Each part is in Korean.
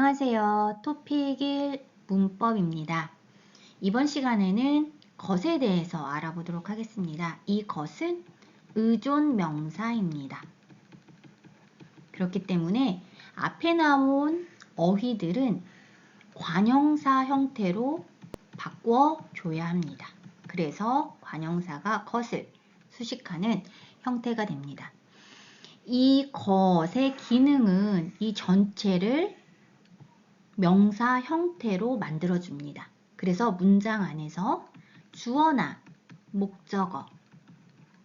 안녕하세요. 토픽 1 문법입니다. 이번 시간에는 것에 대해서 알아보도록 하겠습니다. 이 것은 의존 명사입니다. 그렇기 때문에 앞에 나온 어휘들은 관형사 형태로 바꿔줘야 합니다. 그래서 관형사가 것을 수식하는 형태가 됩니다. 이 것의 기능은 이 전체를 명사 형태로 만들어줍니다. 그래서 문장 안에서 주어나 목적어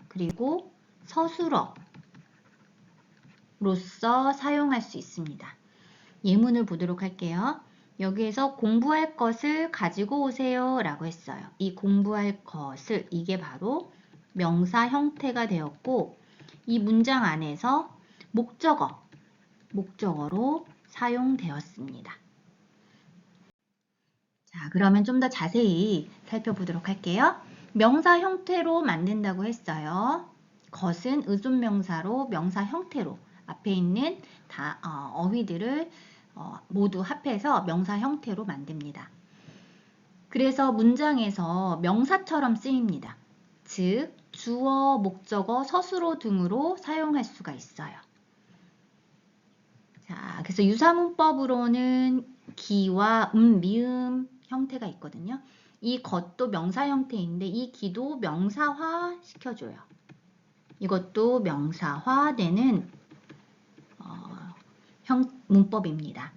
그리고 서술어로서 사용할 수 있습니다. 예문을 보도록 할게요. 여기에서 공부할 것을 가지고 오세요 라고 했어요. 이 공부할 것을 이게 바로 명사 형태가 되었고 이 문장 안에서 목적어로 사용되었습니다. 자, 그러면 좀 더 자세히 살펴보도록 할게요. 명사 형태로 만든다고 했어요. 것은 의존명사로 명사 형태로 앞에 있는 어휘들을 모두 합해서 명사 형태로 만듭니다. 그래서 문장에서 명사처럼 쓰입니다. 즉, 주어, 목적어, 서술어 등으로 사용할 수가 있어요. 자, 그래서 유사문법으로는 기와 미음 형태가 있거든요. 이 것도 명사 형태인데 이 기도 명사화 시켜줘요. 이것도 명사화되는 문법입니다.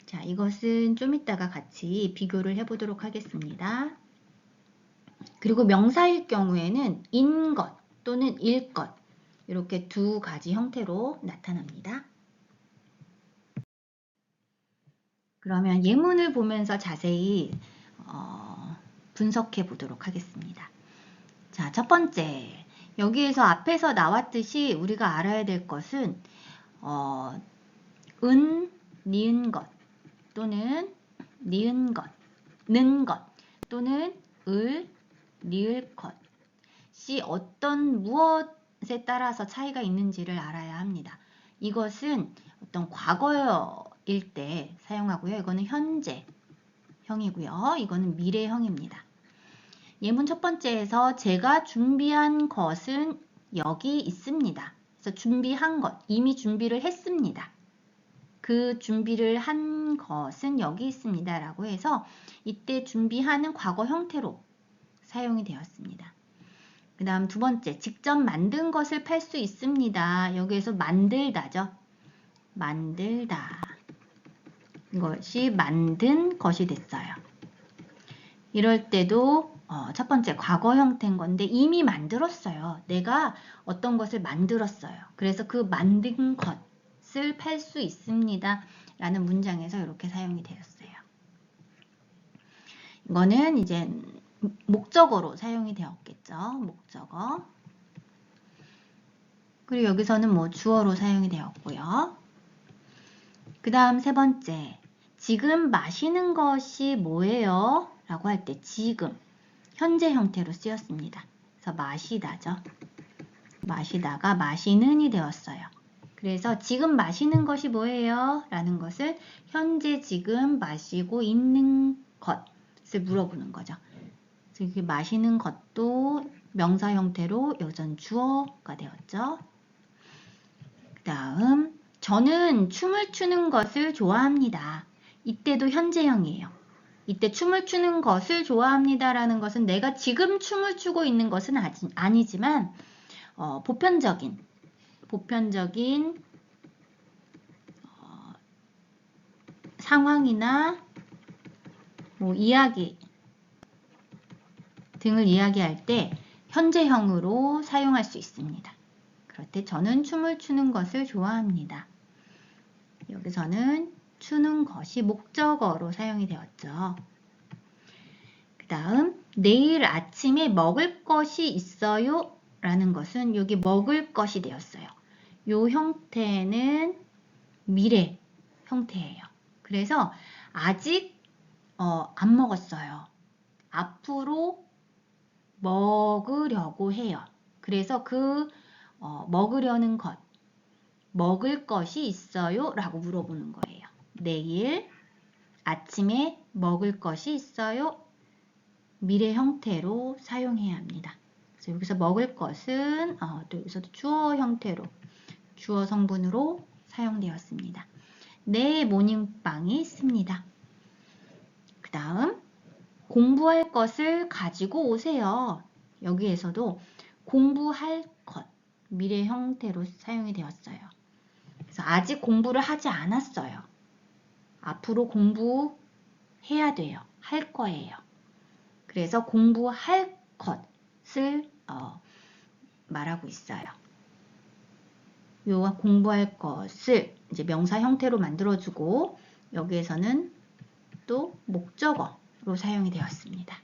자, 이것은 좀 이따가 같이 비교를 해보도록 하겠습니다. 그리고 명사일 경우에는 인것 또는 일것 이렇게 두 가지 형태로 나타납니다. 그러면 예문을 보면서 자세히 분석해 보도록 하겠습니다. 자, 첫 번째, 여기에서 앞에서 나왔듯이 우리가 알아야 될 것은 니은 것 또는 니은 것, 는 것 또는 리을 것이 어떤 무엇에 따라서 차이가 있는지를 알아야 합니다. 이것은 어떤 과거일 때 사용하고요. 이거는 현재형이고요. 이거는 미래형입니다. 예문 첫 번째에서 제가 준비한 것은 여기 있습니다. 그래서 준비한 것, 이미 준비를 했습니다. 그 준비를 한 것은 여기 있습니다. 라고 해서 이때 준비하는 과거 형태로 사용이 되었습니다. 그 다음 두 번째, 직접 만든 것을 팔 수 있습니다. 여기에서 만들다죠. 만들다. 이것이 만든 것이 됐어요. 이럴 때도 첫 번째 과거 형태인 건데 이미 만들었어요. 내가 어떤 것을 만들었어요. 그래서 그 만든 것을 팔 수 있습니다. 라는 문장에서 이렇게 사용이 되었어요. 이거는 이제 목적어로 사용이 되었겠죠. 목적어. 그리고 여기서는 뭐 주어로 사용이 되었고요. 그 다음 세 번째, 지금 마시는 것이 뭐예요? 라고 할 때 지금, 현재 형태로 쓰였습니다. 그래서 마시다죠. 마시다가 마시는이 되었어요. 그래서 지금 마시는 것이 뭐예요? 라는 것을 현재 지금 마시고 있는 것을 물어보는 거죠. 그래서 마시는 것도 명사 형태로 여전 주어가 되었죠. 그 다음 저는 춤을 추는 것을 좋아합니다. 이때도 현재형이에요. 이때 춤을 추는 것을 좋아합니다 라는 것은 내가 지금 춤을 추고 있는 것은 아니지만 보편적인 상황이나 뭐 이야기 등을 이야기할 때 현재형으로 사용할 수 있습니다. 그럴 때 저는 춤을 추는 것을 좋아합니다. 여기서는 추는 것이 목적어로 사용이 되었죠. 그 다음 내일 아침에 먹을 것이 있어요 라는 것은 여기 먹을 것이 되었어요. 이 형태는 미래 형태예요. 그래서 아직 안 먹었어요. 앞으로 먹으려고 해요. 그래서 그 먹으려는 것, 먹을 것이 있어요? 라고 물어보는 거예요. 내일 아침에 먹을 것이 있어요. 미래 형태로 사용해야 합니다. 그래서 여기서 먹을 것은 또 여기서도 주어 형태로 주어 성분으로 사용되었습니다. 내 모닝빵이 있습니다. 그 다음 공부할 것을 가지고 오세요. 여기에서도 공부할 것 미래 형태로 사용이 되었어요. 그래서 아직 공부를 하지 않았어요. 앞으로 공부해야 돼요. 할 거예요. 그래서 공부할 것을 말하고 있어요. 요 공부할 것을 이제 명사 형태로 만들어주고 여기에서는 또 목적어로 사용이 되었습니다.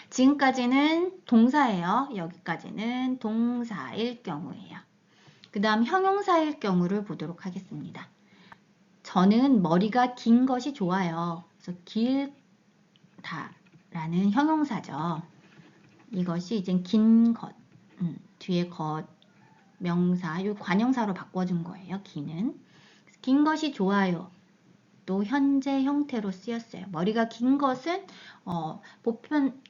지금까지는 동사예요. 여기까지는 동사일 경우예요. 그 다음 형용사일 경우를 보도록 하겠습니다. 저는 머리가 긴 것이 좋아요. 그래서 길다라는 형용사죠. 이것이 이제 긴 것, 뒤에 것, 명사, 요 관형사로 바꿔준 거예요. 기는. 긴 것이 좋아요. 또 현재 형태로 쓰였어요. 머리가 긴 것은 보편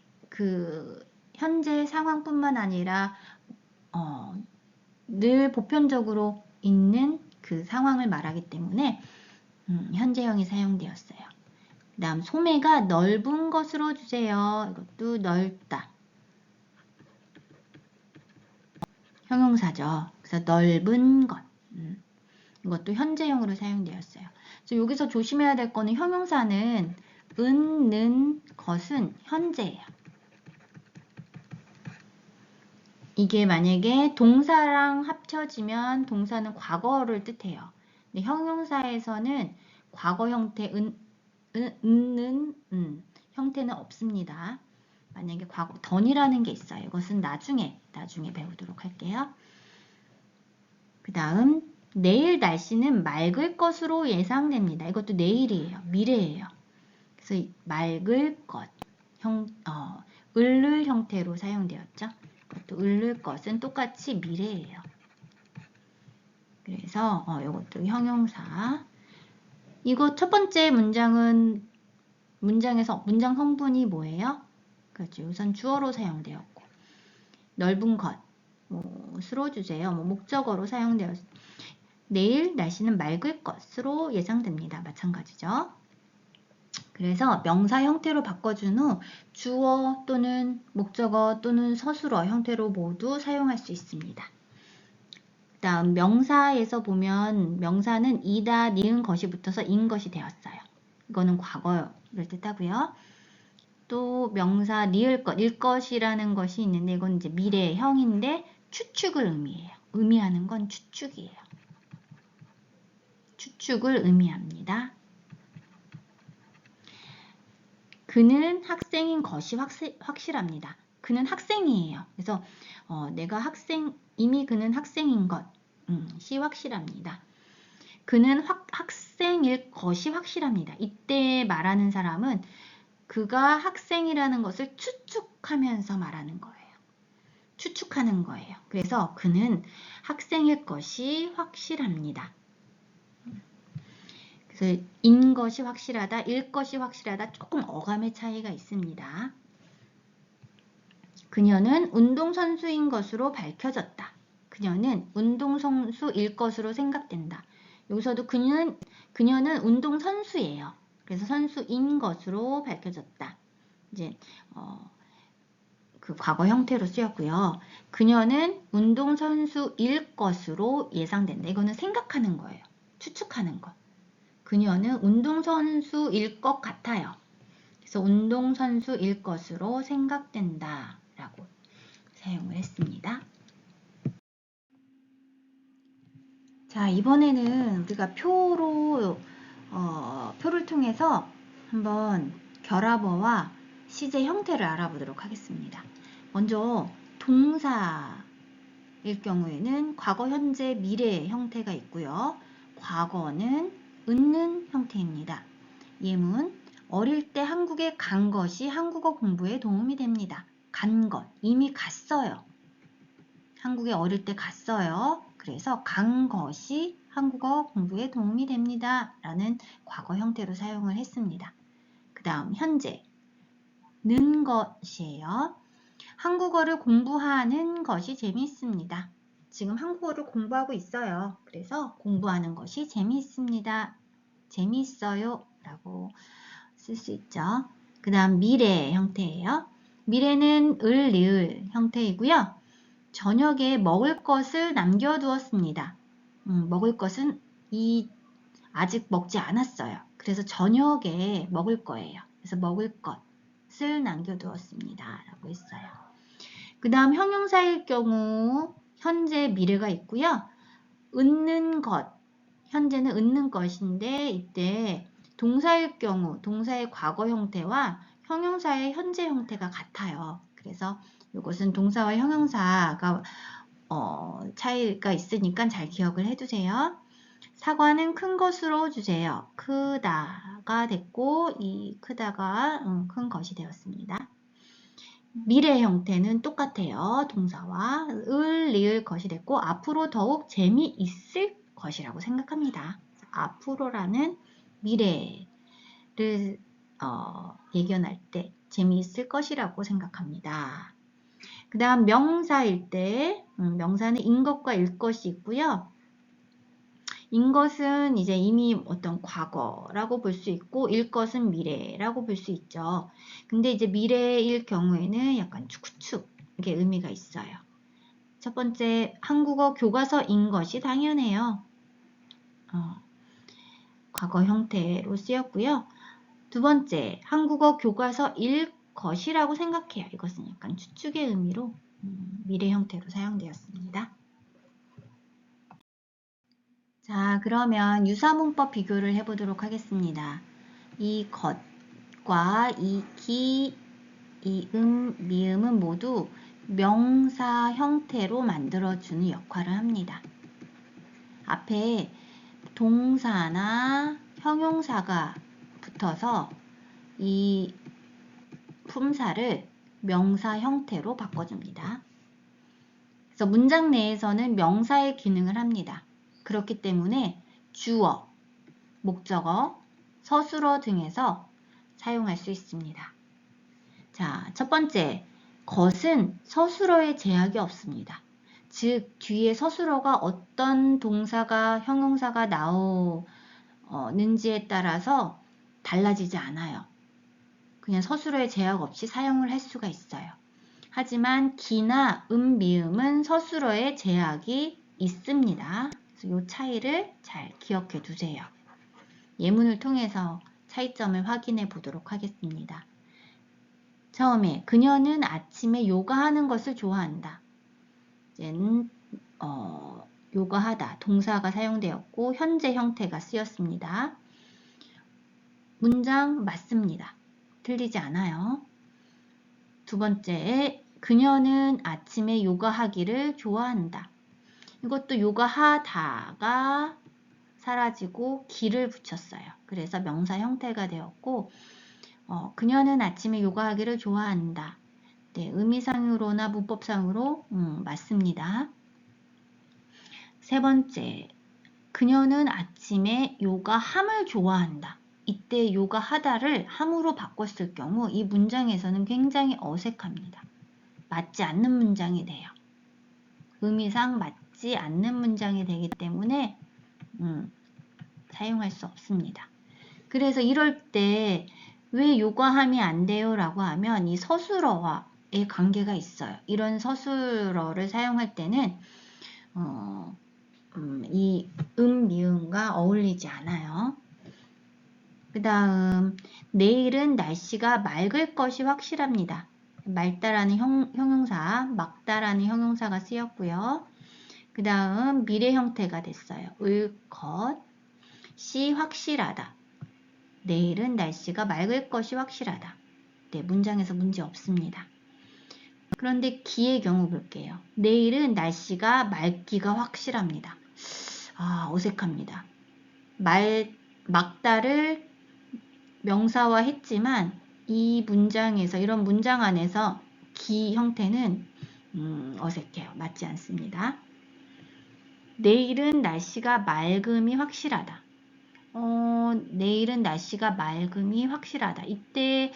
현재 상황뿐만 아니라 늘 보편적으로 있는 그 상황을 말하기 때문에 현재형이 사용되었어요. 그 다음 소매가 넓은 것으로 주세요. 이것도 넓다. 형용사죠. 그래서 넓은 것. 이것도 현재형으로 사용되었어요. 그래서 여기서 조심해야 될 거는 형용사는 는 것은 현재예요. 이게 만약에 동사랑 합쳐지면 동사는 과거를 뜻해요. 근데 형용사에서는 과거 형태 형태는 없습니다. 만약에 과거 던이라는 게 있어요. 이것은 나중에 배우도록 할게요. 그 다음 내일 날씨는 맑을 것으로 예상됩니다. 이것도 내일이에요. 미래예요. 그래서 맑을 것, 을을 형태로 사용되었죠. 이것도 을을 것은 똑같이 미래예요. 그래서 이것도 형용사. 이거 첫 번째 문장은 문장에서 문장 성분이 뭐예요? 그렇죠. 우선 주어로 사용되었고 넓은 것으로 주제요. 목적어로 사용되었습니다. 내일 날씨는 맑을 것으로 예상됩니다. 마찬가지죠. 그래서 명사 형태로 바꿔준 후 주어 또는 목적어 또는 서술어 형태로 모두 사용할 수 있습니다. 그 다음 명사에서 보면 명사는 이다, 니은 것이 붙어서 인 것이 되었어요. 이거는 과거를 뜻하고요. 또 명사 리을 것, 일 것이라는 것이 있는데 이건 이제 미래형인데 추측을 의미해요. 의미하는 건 추측이에요. 추측을 의미합니다. 그는 학생인 것이 확실합니다. 그는 학생이에요. 그래서 내가 이미 그는 학생인 것이 확실합니다. 그는 학생일 것이 확실합니다. 이때 말하는 사람은 그가 학생이라는 것을 추측하면서 말하는 거예요. 추측하는 거예요. 그래서 그는 학생일 것이 확실합니다. 그래서 인 것이 확실하다, 일 것이 확실하다 조금 어감의 차이가 있습니다. 그녀는 운동선수인 것으로 밝혀졌다. 그녀는 운동선수일 것으로 생각된다. 여기서도 그녀는 운동선수예요. 그래서 선수인 것으로 밝혀졌다. 이제 그 과거 형태로 쓰였고요. 그녀는 운동선수일 것으로 예상된다. 이거는 생각하는 거예요. 추측하는 것. 그녀는 운동선수일 것 같아요. 그래서 운동선수일 것으로 생각된다 라고 사용을 했습니다. 자, 이번에는 우리가 표를 통해서 한번 결합어와 시제 형태를 알아보도록 하겠습니다. 먼저 동사일 경우에는 과거, 현재, 미래 형태가 있고요. 과거는 있는 형태입니다. 예문, 어릴 때 한국에 간 것이 한국어 공부에 도움이 됩니다. 간 것, 이미 갔어요. 한국에 어릴 때 갔어요. 그래서 간 것이 한국어 공부에 도움이 됩니다. 라는 과거 형태로 사용을 했습니다. 그 다음 현재 는 것이에요. 한국어를 공부하는 것이 재미있습니다. 지금 한국어를 공부하고 있어요. 그래서 공부하는 것이 재미있습니다. 재미있어요 라고 쓸 수 있죠. 그 다음 미래 형태예요. 미래는 을, 리을 형태이고요. 저녁에 먹을 것을 남겨두었습니다. 먹을 것은 아직 먹지 않았어요. 그래서 저녁에 먹을 거예요. 그래서 먹을 것을 남겨두었습니다. 라고 했어요. 그 다음 형용사일 경우 현재 미래가 있고요. 얻는 것, 현재는 얻는 것인데 이때 동사일 경우 동사의 과거 형태와 형용사의 현재 형태가 같아요. 그래서 이것은 동사와 형용사가 차이가 있으니까 잘 기억을 해두세요. 사과는 큰 것으로 주세요. 크다가 됐고 이 크다가 큰 것이 되었습니다. 미래 형태는 똑같아요. 동사와 을, 리을 것이 됐고 앞으로 더욱 재미있을 것이라고 생각합니다. 앞으로라는 미래를 예견할 때 재미있을 것이라고 생각합니다. 그 다음 명사일 때 명사는 인 것과 일 것이 있고요. 인 것은 이제 이미 어떤 과거라고 볼 수 있고 일 것은 미래라고 볼 수 있죠. 근데 이제 미래일 경우에는 약간 축축 이게 의미가 있어요. 첫 번째 한국어 교과서인 것이 당연해요. 과거 형태로 쓰였고요. 두 번째 한국어 교과서일 것이라고 생각해요. 이것은 약간 추측의 의미로 미래 형태로 사용되었습니다. 자, 그러면 유사문법 비교를 해보도록 하겠습니다. 이 것과 이 기, 이 미음은 모두 명사 형태로 만들어주는 역할을 합니다. 앞에 동사나 형용사가 붙어서 이 품사를 명사 형태로 바꿔줍니다. 그래서 문장 내에서는 명사의 기능을 합니다. 그렇기 때문에 주어, 목적어, 서술어 등에서 사용할 수 있습니다. 자, 첫 번째, 것은 서술어에 제약이 없습니다. 즉, 뒤에 서술어가 어떤 동사가, 형용사가 나오는지에 따라서 달라지지 않아요. 그냥 서술어에 제약 없이 사용을 할 수가 있어요. 하지만 기나 미음은 서술어에 제약이 있습니다. 그래서 이 차이를 잘 기억해 두세요. 예문을 통해서 차이점을 확인해 보도록 하겠습니다. 처음에 그녀는 아침에 요가하는 것을 좋아한다. 이제는 요가하다 동사가 사용되었고 현재 형태가 쓰였습니다. 문장 맞습니다. 틀리지 않아요. 두 번째, 그녀는 아침에 요가하기를 좋아한다. 이것도 요가하다가 사라지고 기를 붙였어요. 그래서 명사 형태가 되었고 그녀는 아침에 요가하기를 좋아한다. 네, 의미상으로나 문법상으로 맞습니다. 세 번째, 그녀는 아침에 요가함을 좋아한다. 이때 요가하다를 함으로 바꿨을 경우 이 문장에서는 굉장히 어색합니다. 맞지 않는 문장이 돼요. 의미상 맞지 않는 문장이 되기 때문에 사용할 수 없습니다. 그래서 이럴 때 왜 요가함이 안 돼요? 라고 하면 이 서술어와의 관계가 있어요. 이런 서술어를 사용할 때는 이 미음과 어울리지 않아요. 그 다음 내일은 날씨가 맑을 것이 확실합니다. 맑다라는 형용사, 막다라는 형용사가 쓰였고요. 그 다음 미래 형태가 됐어요. 을 것이 확실하다. 내일은 날씨가 맑을 것이 확실하다. 네, 문장에서 문제 없습니다. 그런데 기의 경우 볼게요. 내일은 날씨가 맑기가 확실합니다. 어색합니다. 막다를 명사화 했지만 이 문장에서 이런 문장 안에서 기 형태는 어색해요. 맞지 않습니다. 내일은 날씨가 맑음이 확실하다. 내일은 날씨가 맑음이 확실하다. 이때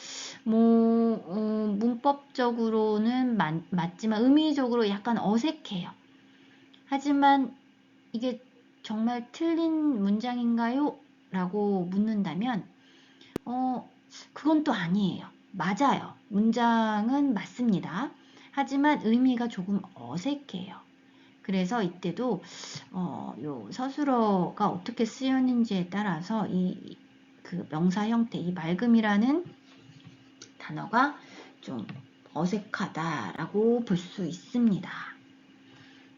문법적으로는 맞지만 의미적으로 약간 어색해요. 하지만 이게 정말 틀린 문장인가요? 라고 묻는다면 그건 또 아니에요. 맞아요. 문장은 맞습니다. 하지만 의미가 조금 어색해요. 그래서 이때도 요 서술어가 어떻게 쓰였는지에 따라서 그 명사 형태, 이 맑음이라는 단어가 좀 어색하다라고 볼 수 있습니다.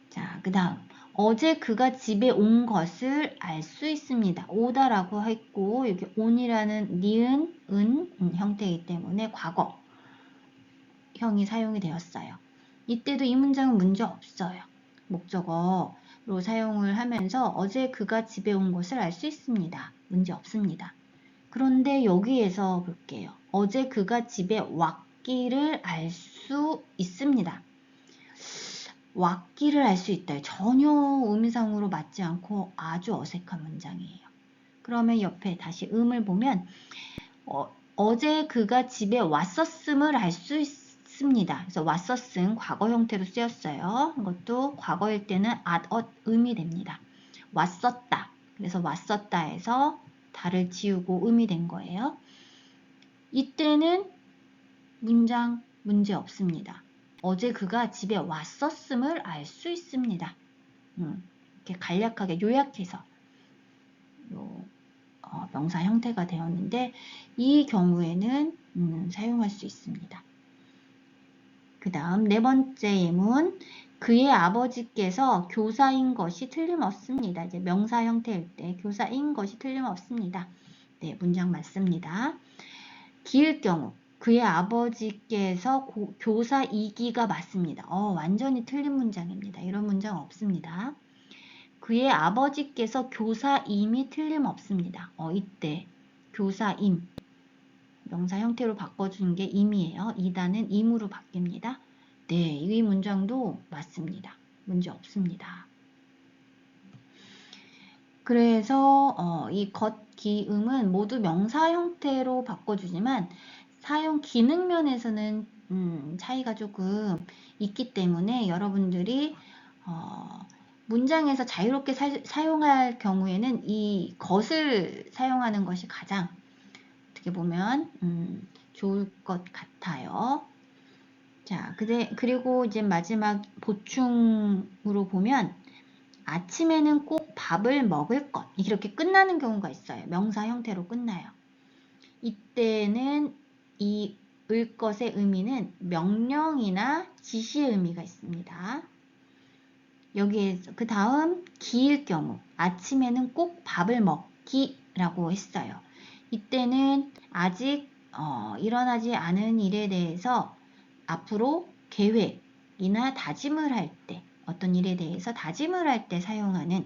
자, 그 다음 어제 그가 집에 온 것을 알 수 있습니다. 오다라고 했고 여기 온이라는 니은, 은 형태이기 때문에 과거형이 사용이 되었어요. 이때도 이 문장은 문제 없어요. 목적어로 사용을 하면서 어제 그가 집에 온 것을 알 수 있습니다. 문제 없습니다. 그런데 여기에서 볼게요. 어제 그가 집에 왔기를 알 수 있습니다. 왔기를 알 수 있다. 전혀 의미상으로 맞지 않고 아주 어색한 문장이에요. 그러면 옆에 다시 음을 보면 어제 그가 집에 왔었음을 알 수 있습니다. 그래서 왔었음 과거 형태로 쓰였어요. 이것도 과거일 때는 음이 됩니다. 왔었다. 그래서 왔었다에서 다를 지우고 음이 된 거예요. 이때는 문장 문제 없습니다. 어제 그가 집에 왔었음을 알 수 있습니다. 이렇게 간략하게 요약해서 명사 형태가 되었는데 이 경우에는 사용할 수 있습니다. 그 다음 네 번째 예문 그의 아버지께서 교사인 것이 틀림없습니다. 이제 명사 형태일 때 교사인 것이 틀림없습니다. 네, 문장 맞습니다. 기일 경우 그의 아버지께서 교사이기가 맞습니다. 완전히 틀린 문장입니다. 이런 문장 없습니다. 그의 아버지께서 교사임이 틀림없습니다. 이때 교사임 명사 형태로 바꿔준 게 임이에요. 이다는 임으로 바뀝니다. 네, 이 문장도 맞습니다. 문제 없습니다. 그래서 이 겉기음은 모두 명사 형태로 바꿔주지만 사용 기능 면에서는 차이가 조금 있기 때문에 여러분들이 문장에서 자유롭게 사용할 경우에는 이 것을 사용하는 것이 가장 어떻게 보면 좋을 것 같아요. 자, 그리고 이제 마지막 보충으로 보면 아침에는 꼭 밥을 먹을 것 이렇게 끝나는 경우가 있어요. 명사 형태로 끝나요. 이때는 이 을 것의 의미는 명령이나 지시의 의미가 있습니다. 여기에서 그 다음 기일 경우 아침에는 꼭 밥을 먹기라고 했어요. 이때는 아직 일어나지 않은 일에 대해서 앞으로 계획이나 다짐을 할 때 어떤 일에 대해서 다짐을 할 때 사용하는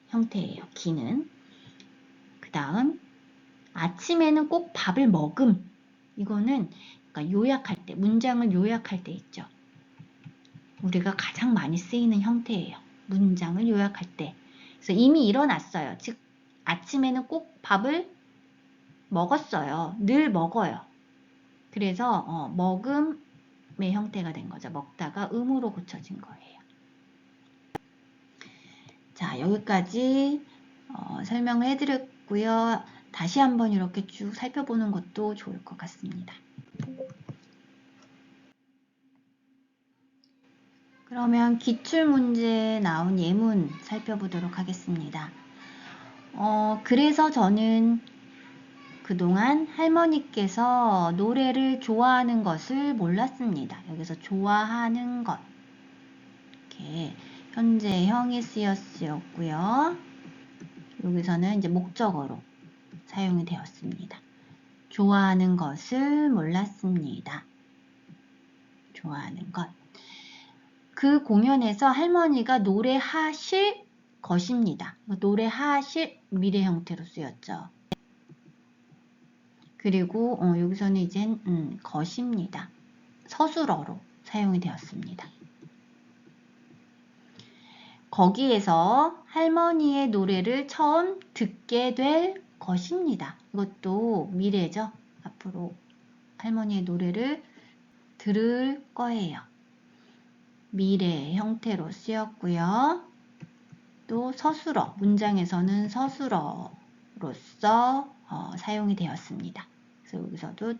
형태예요. 기는. 그 다음 아침에는 꼭 밥을 먹음. 이거는 그러니까 요약할 때 문장을 요약할 때 있죠. 우리가 가장 많이 쓰이는 형태예요. 문장을 요약할 때. 그래서 이미 일어났어요. 즉 아침에는 꼭 밥을 먹었어요. 늘 먹어요. 그래서 먹음의 형태가 된 거죠. 먹다가 음으로 고쳐진 거예요. 자, 여기까지 설명을 해드렸고요. 다시 한번 이렇게 쭉 살펴보는 것도 좋을 것 같습니다. 그러면 기출문제 나온 예문 살펴보도록 하겠습니다. 그래서 저는 그동안 할머니께서 노래를 좋아하는 것을 몰랐습니다. 여기서 좋아하는 것 이렇게 현재형이 쓰였고요. 여기서는 이제 목적어로 사용이 되었습니다. 좋아하는 것을 몰랐습니다. 좋아하는 것. 그 공연에서 할머니가 노래하실 것입니다. 노래하실 미래 형태로 쓰였죠. 그리고 여기서는 이젠 것입니다. 서술어로 사용이 되었습니다. 거기에서 할머니의 노래를 처음 듣게 될 것입니다. 이것도 미래죠. 앞으로 할머니의 노래를 들을 거예요. 미래 형태로 쓰였고요. 또 서술어, 문장에서는 서술어로서 사용이 되었습니다. 그래서 여기서도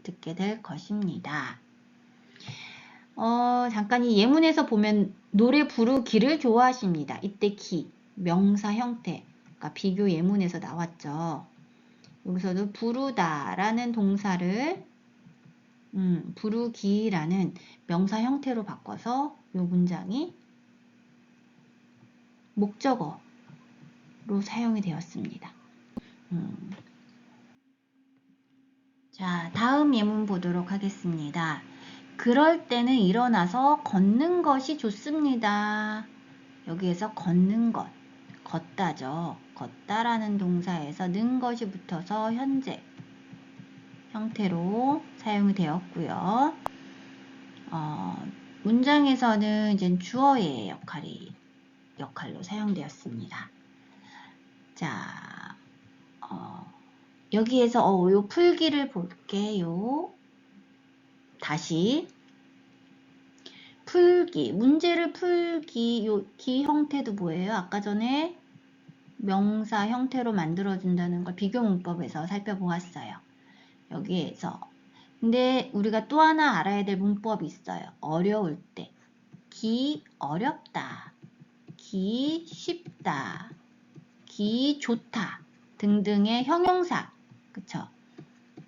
듣게 될 것입니다. 잠깐 이 예문에서 보면 노래 부르기를 좋아하십니다. 이때 기, 명사 형태, 그러니까 비교 예문에서 나왔죠. 여기서도 부르다라는 동사를 부르기라는 명사 형태로 바꿔서 이 문장이 목적어로 사용이 되었습니다. 자, 다음 예문 보도록 하겠습니다. 그럴 때는 일어나서 걷는 것이 좋습니다. 여기에서 걷는 것, 걷다죠. 걷다라는 동사에서 는 것이 붙어서 현재 형태로 사용이 되었고요. 문장에서는 이제 주어의 역할로 사용되었습니다. 자, 여기에서 요 풀기를 볼게요. 다시 풀기, 문제를 풀기, 요 기 형태도 뭐예요? 아까 전에 명사 형태로 만들어준다는 걸 비교 문법에서 살펴보았어요. 여기에서 근데 우리가 또 하나 알아야 될 문법이 있어요. 어려울 때 기 어렵다, 기 쉽다, 기 좋다 등등의 형용사, 그쵸?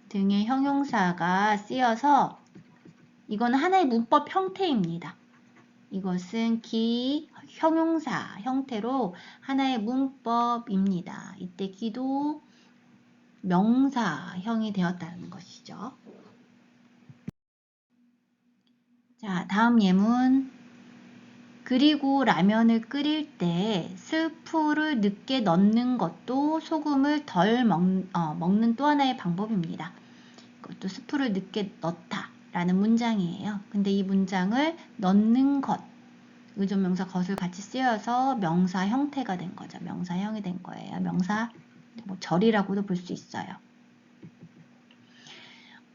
등의 형용사가 쓰여서 이건 하나의 문법 형태입니다. 이것은 기 형용사 형태로 하나의 문법입니다. 이때 기도 명사형이 되었다는 것이죠. 자, 다음 예문. 그리고 라면을 끓일 때 스프를 늦게 넣는 것도 소금을 덜 먹는 또 하나의 방법입니다. 이것도 스프를 늦게 넣다 라는 문장이에요. 근데 이 문장을 넣는 것, 의존명사 것을 같이 쓰여서 명사 형태가 된 거죠. 명사형이 된 거예요. 명사 절이라고도 볼 수 있어요.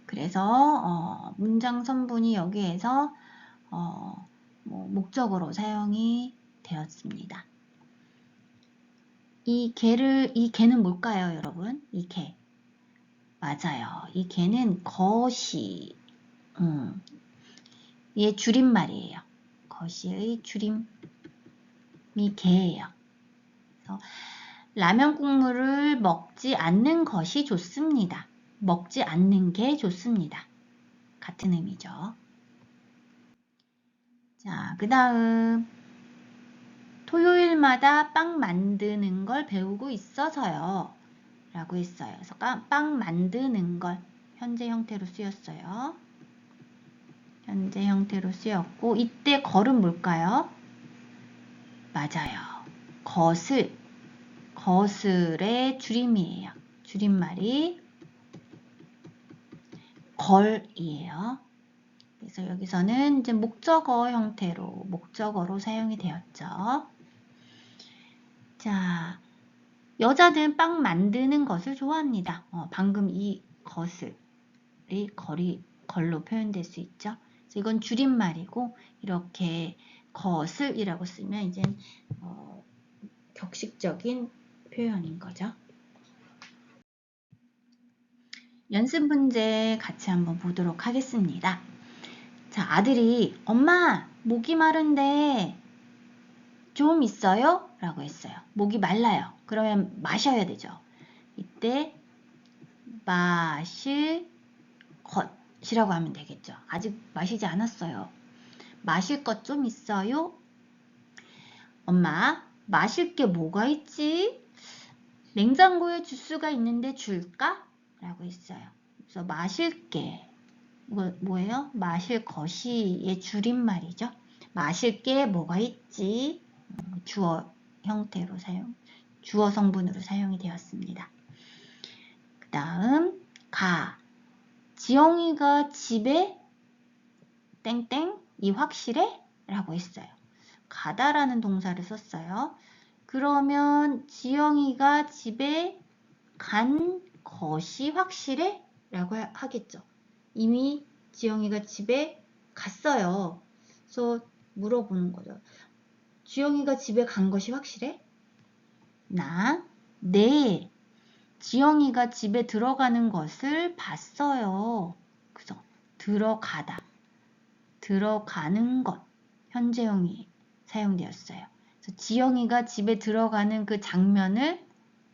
그래서 문장 선분이 여기에서 목적어로 사용이 되었습니다. 이 개는 뭘까요, 여러분? 이 개. 맞아요. 이 개는 것이, 얘 줄임말이에요. 것이의 줄임이 개예요. 그래서 라면 국물을 먹지 않는 것이 좋습니다. 먹지 않는 게 좋습니다. 같은 의미죠. 자, 그 다음 토요일마다 빵 만드는 걸 배우고 있어서요 라고 했어요. 그래서 빵 만드는 걸 현재 형태로 쓰였어요. 현재 형태로 쓰였고 이때 걸은 뭘까요? 맞아요. 거슬의 줄임이에요. 줄임말이 걸이에요. 그래서 여기서는 이제 목적어로 사용이 되었죠. 자, 여자는 빵 만드는 것을 좋아합니다. 방금 이 것을이 걸로 표현될 수 있죠. 그래서 이건 줄임말이고 이렇게 것을이라고 쓰면 이제 격식적인 표현인 거죠. 연습 문제 같이 한번 보도록 하겠습니다. 자, 아들이 엄마 목이 마른데 좀 있어요? 라고 했어요. 목이 말라요. 그러면 마셔야 되죠. 이때 마실 것이라고 하면 되겠죠. 아직 마시지 않았어요. 마실 것 좀 있어요? 엄마 마실 게 뭐가 있지? 냉장고에 주스가 있는데 줄까? 라고 했어요. 그래서 마실 게 이거 뭐예요? 마실 것이의 줄임말이죠. 마실 게 뭐가 있지? 주어 형태로 주어 성분으로 사용이 되었습니다. 그 다음 지영이가 집에 땡땡이 확실해? 라고 했어요. 가다라는 동사를 썼어요. 그러면 지영이가 집에 간 것이 확실해? 라고 하겠죠. 이미 지영이가 집에 갔어요. 그래서 물어보는 거죠. 지영이가 집에 간 것이 확실해? 네. 지영이가 집에 들어가는 것을 봤어요. 그래서 들어가다, 들어가는 것, 현재형이 사용되었어요. 그래서 지영이가 집에 들어가는 그 장면을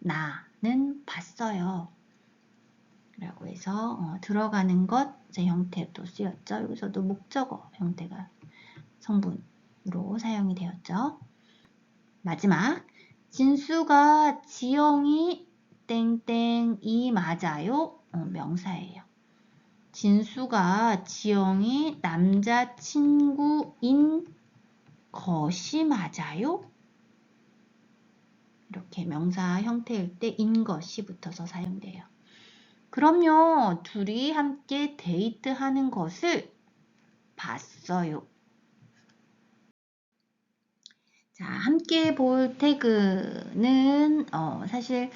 나는 봤어요. 라고 해서 들어가는 것 형태도 쓰였죠. 여기서도 목적어 형태가 성분으로 사용이 되었죠. 마지막, 진수가 지영이 땡땡이 맞아요. 명사예요. 진수가 지영이 남자친구인 것이 맞아요? 이렇게 명사 형태일 때 인 것이 붙어서 사용돼요. 그럼요, 둘이 함께 데이트하는 것을 봤어요. 자, 함께 볼 태그는 사실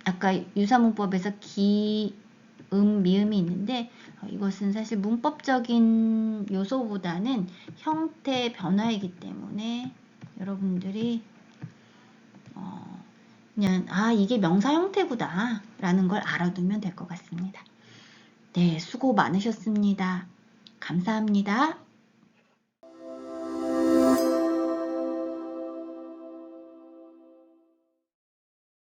아까 유사문법에서 기, 미음이 있는데 이것은 사실 문법적인 요소보다는 형태 변화이기 때문에 여러분들이 그냥 이게 명사 형태구나 라는 걸 알아두면 될 것 같습니다. 네, 수고 많으셨습니다. 감사합니다.